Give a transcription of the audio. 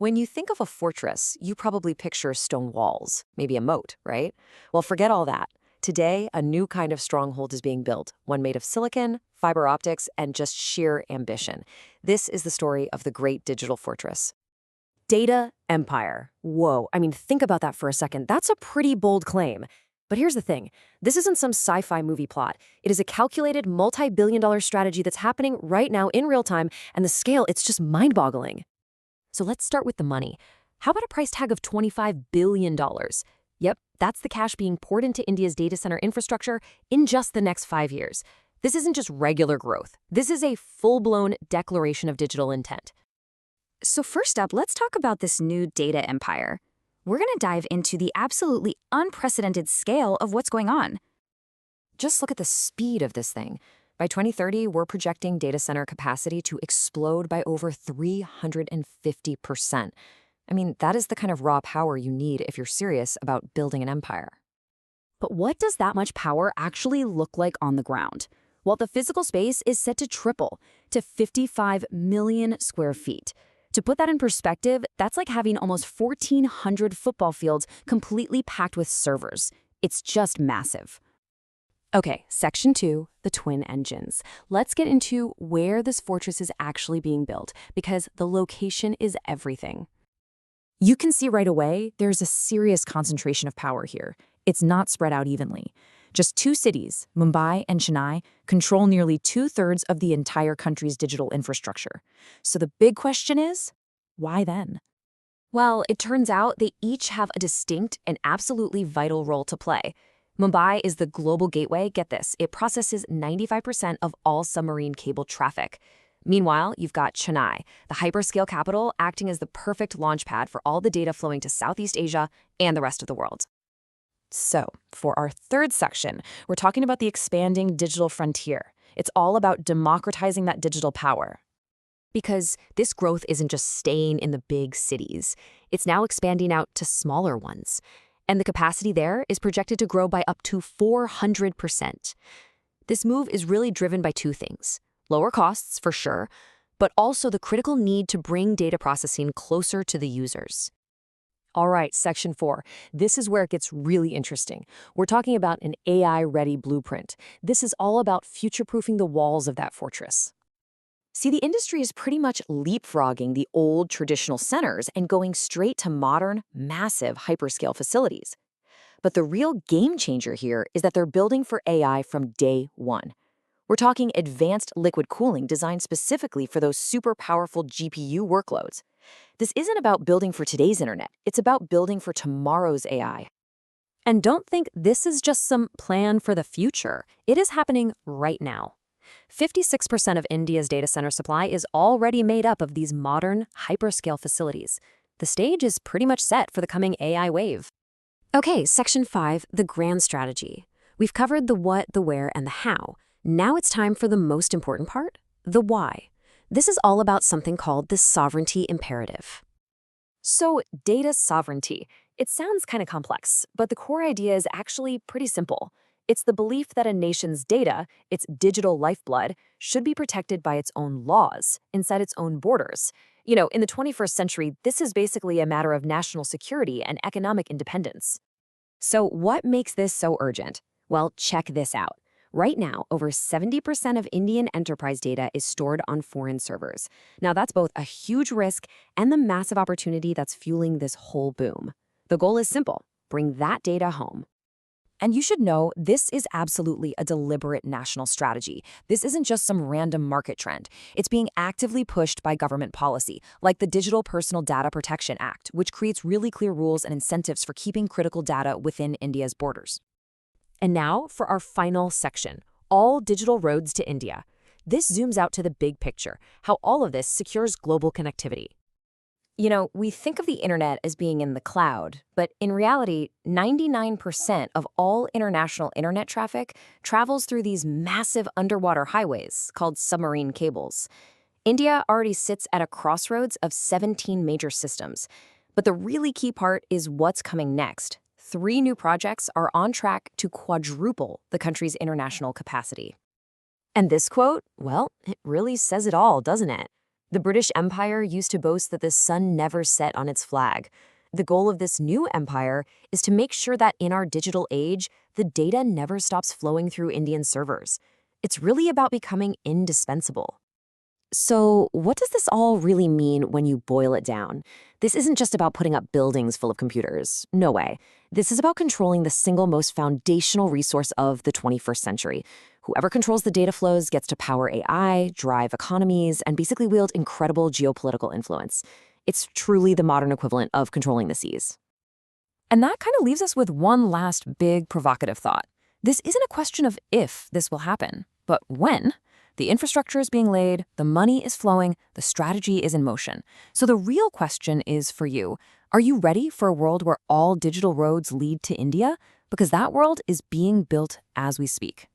When you think of a fortress, you probably picture stone walls, maybe a moat, right? Well, forget all that. Today, a new kind of stronghold is being built, one made of silicon, fiber optics, and just sheer ambition. This is the story of the great digital fortress. Data empire. Whoa, I mean, think about that for a second. That's a pretty bold claim. But here's the thing. This isn't some sci-fi movie plot. It is a calculated multi-billion-dollar strategy that's happening right now in real time, and the scale, it's just mind-boggling. So let's start with the money. How about a price tag of $25 billion? Yep, that's the cash being poured into India's data center infrastructure in just the next 5 years. This isn't just regular growth. This is a full-blown declaration of digital intent. So first up, let's talk about this new data empire. We're going to dive into the absolutely unprecedented scale of what's going on. Just look at the speed of this thing. By 2030, we're projecting data center capacity to explode by over 350%. I mean, that is the kind of raw power you need if you're serious about building an empire. But what does that much power actually look like on the ground? Well, the physical space is set to triple to 55 million square feet. To put that in perspective, that's like having almost 1,400 football fields completely packed with servers. It's just massive. Okay, section 2, the twin engines. Let's get into where this fortress is actually being built, because the location is everything. You can see right away there's a serious concentration of power here. It's not spread out evenly. Just two cities, Mumbai and Chennai, control nearly 2/3 of the entire country's digital infrastructure. So the big question is, why then? Well, it turns out they each have a distinct and absolutely vital role to play. Mumbai is the global gateway. Get this, it processes 95% of all submarine cable traffic. Meanwhile, you've got Chennai, the hyperscale capital, acting as the perfect launchpad for all the data flowing to Southeast Asia and the rest of the world. So, for our third section, we're talking about the expanding digital frontier. It's all about democratizing that digital power. Because this growth isn't just staying in the big cities. It's now expanding out to smaller ones. And the capacity there is projected to grow by up to 400%. This move is really driven by two things. Lower costs, for sure, but also the critical need to bring data processing closer to the users. All right, section 4. This is where it gets really interesting. We're talking about an AI-ready blueprint. This is all about future-proofing the walls of that fortress. See, the industry is pretty much leapfrogging the old traditional centers and going straight to modern, massive hyperscale facilities. But the real game changer here is that they're building for AI from day one. We're talking advanced liquid cooling designed specifically for those super powerful GPU workloads. This isn't about building for today's internet. It's about building for tomorrow's AI. And don't think this is just some plan for the future. It is happening right now. 56% of India's data center supply is already made up of these modern, hyperscale facilities. The stage is pretty much set for the coming AI wave. Okay, section 5, the grand strategy. We've covered the what, the where, and the how. Now it's time for the most important part, the why. This is all about something called the sovereignty imperative. So, data sovereignty. It sounds kind of complex, but the core idea is actually pretty simple. It's the belief that a nation's data, its digital lifeblood, should be protected by its own laws, inside its own borders. You know, in the 21st century, this is basically a matter of national security and economic independence. So what makes this so urgent? Well, check this out. Right now, over 70% of Indian enterprise data is stored on foreign servers. Now, that's both a huge risk and the massive opportunity that's fueling this whole boom. The goal is simple: bring that data home. And you should know, this is absolutely a deliberate national strategy. This isn't just some random market trend. It's being actively pushed by government policy, like the Digital Personal Data Protection Act, which creates really clear rules and incentives for keeping critical data within India's borders. And now for our final section, all digital roads to India. This zooms out to the big picture, how all of this secures global connectivity. You know, we think of the internet as being in the cloud, but in reality, 99% of all international internet traffic travels through these massive underwater highways called submarine cables. India already sits at a crossroads of 17 major systems. But the really key part is what's coming next. 3 new projects are on track to quadruple the country's international capacity. And this quote, well, it really says it all, doesn't it? The British Empire used to boast that the sun never set on its flag. The goal of this new empire is to make sure that in our digital age, the data never stops flowing through Indian servers. It's really about becoming indispensable. So, what does this all really mean when you boil it down? This isn't just about putting up buildings full of computers. No way. This is about controlling the single most foundational resource of the 21st century. Whoever controls the data flows gets to power AI, drive economies, and basically wield incredible geopolitical influence. It's truly the modern equivalent of controlling the seas. And that kind of leaves us with one last big provocative thought. This isn't a question of if this will happen, but when. The infrastructure is being laid, the money is flowing, the strategy is in motion. So the real question is for you, are you ready for a world where all digital roads lead to India? Because that world is being built as we speak.